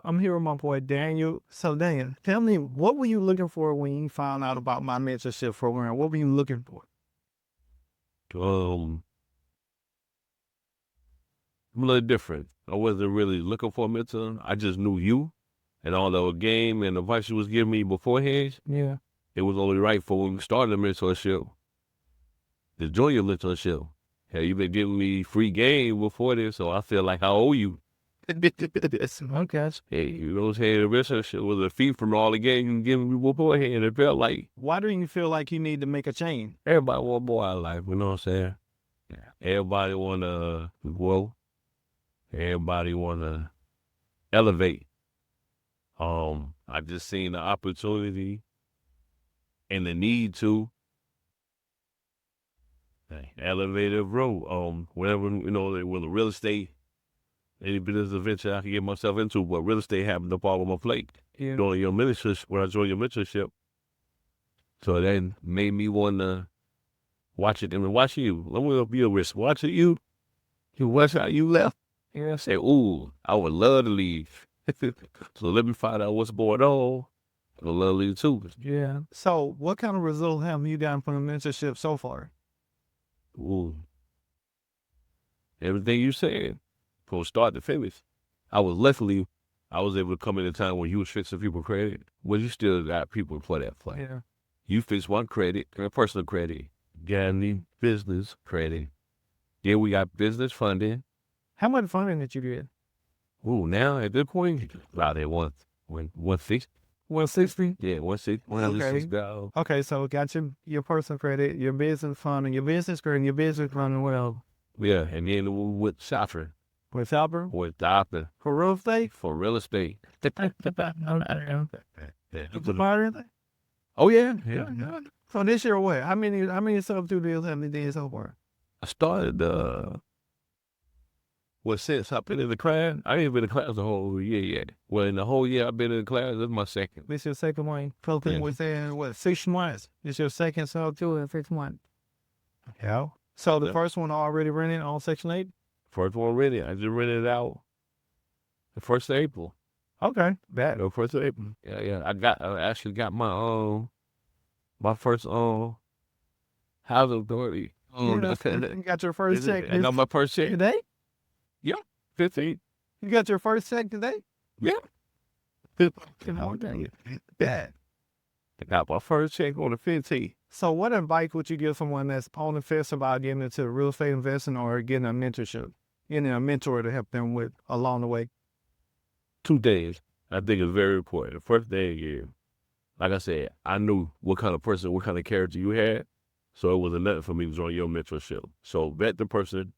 I'm here with my boy Daniel. So Daniel, tell me, what were you looking for when you found out about my mentorship program? What were you looking for? I'm a little different. I wasn't really looking for a mentor. I just knew you and all the game and advice you was giving me beforehand. Yeah. It was only right for when we started the mentorship to join your mentorship. Hell, you've been giving me free game before this, so I feel like I owe you. Okay. Hey, you know what I'm saying? The mentorship was a fee from all the game you giving me beforehand. It felt like Why do you feel like you need to make a change? everybody want more out of life, you know what I'm saying? Yeah. Everybody want to grow. Everybody want to elevate. I just seen the opportunity and the need to elevate or grow. Whenever, with the real estate, any business venture I can get myself into, but real estate happened to fall on my plate. Yeah. During your mentorship, when I joined your mentorship. So that made me want to watch it and watch you. Let me be a risk. Watching you. You watch how you left. Yeah. Say, ooh, I would love to leave. So let me find out what's going on. I would love to leave too. Yeah. So what kind of results have you gotten from the mentorship so far? Ooh. Everything you said, from start to finish. I was able to come in a time when you was fixing people credit. Well, you still got people for that play. Yeah. You fix one credit, personal credit, got any business credit. Then we got business funding. How much funding did you get? Ooh, now at this point, about at 160. 160? Yeah, 160. 160. Okay, so got your personal credit, your business funding, your business credit, your business funding, what else? Yeah, and then with shopping. With Albert? With doctor. For real estate? For real estate. You buy anything? Oh yeah. So this year what? How many sub-2 deals have you did so far? I started since I've been in the class, I ain't been in class the whole year yet. Well, in the whole year I've been in the class, this is my second. This your second one? Probably within what, 6 months? This your second sub-2 in 6 months? Yeah. So the first one already rented on Section 8? First one rented. I just rented it out the 1st of April. Okay. Bad. The 1st of April. Yeah. I actually got my first housing authority. You got your first check. I got my first check today? Yeah. 15. You got your first check today? Yeah. Bad. I got my first check on the 15th. So what advice would you give someone that's on the fence about getting into real estate investing or getting a mentorship? Getting a mentor to help them with along the way? 2 days. I think it's very important. The first day again, like I said, I knew what kind of person, what kind of character you had. So it wasn't nothing for me to join your mentorship. So vet the person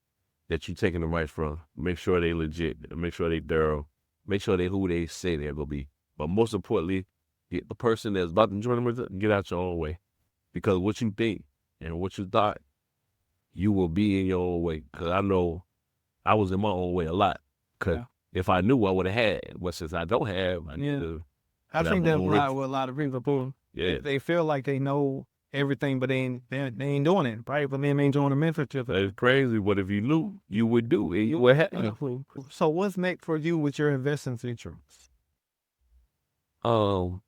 that you're taking the advice from. Make sure they legit. Make sure they thorough. Make sure they who they say they're going to be. But most importantly, get the person that's about to join them, get out your own way. Because what you think and what you thought, you will be in your own way. Because I know I was in my own way a lot. Because if I knew, I would have had. But since I don't have, I need to. I think that's why with a lot of people do. Yeah. They feel like they know everything, but they ain't doing it, right? But they ain't doing the mentorship. It's crazy, but if you knew, you would do it. You would have. So what's next for you with your investing future? I'm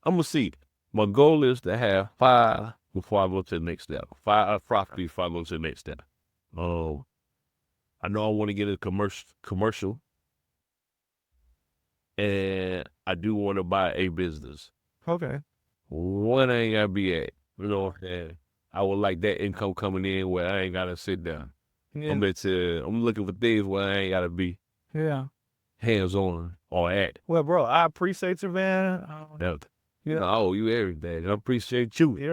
gonna see. My goal is to have 5 before I go to the next step. 5 properties before I go to the next step. I know I want to get a commercial, and I do want to buy a business. Okay. One I ain't gotta be at, and I would like that income coming in where I ain't gotta sit down. Yeah. I'm looking for things where I ain't gotta be hands on or at. Well, bro, I appreciate you, man. I owe you everything. I appreciate you.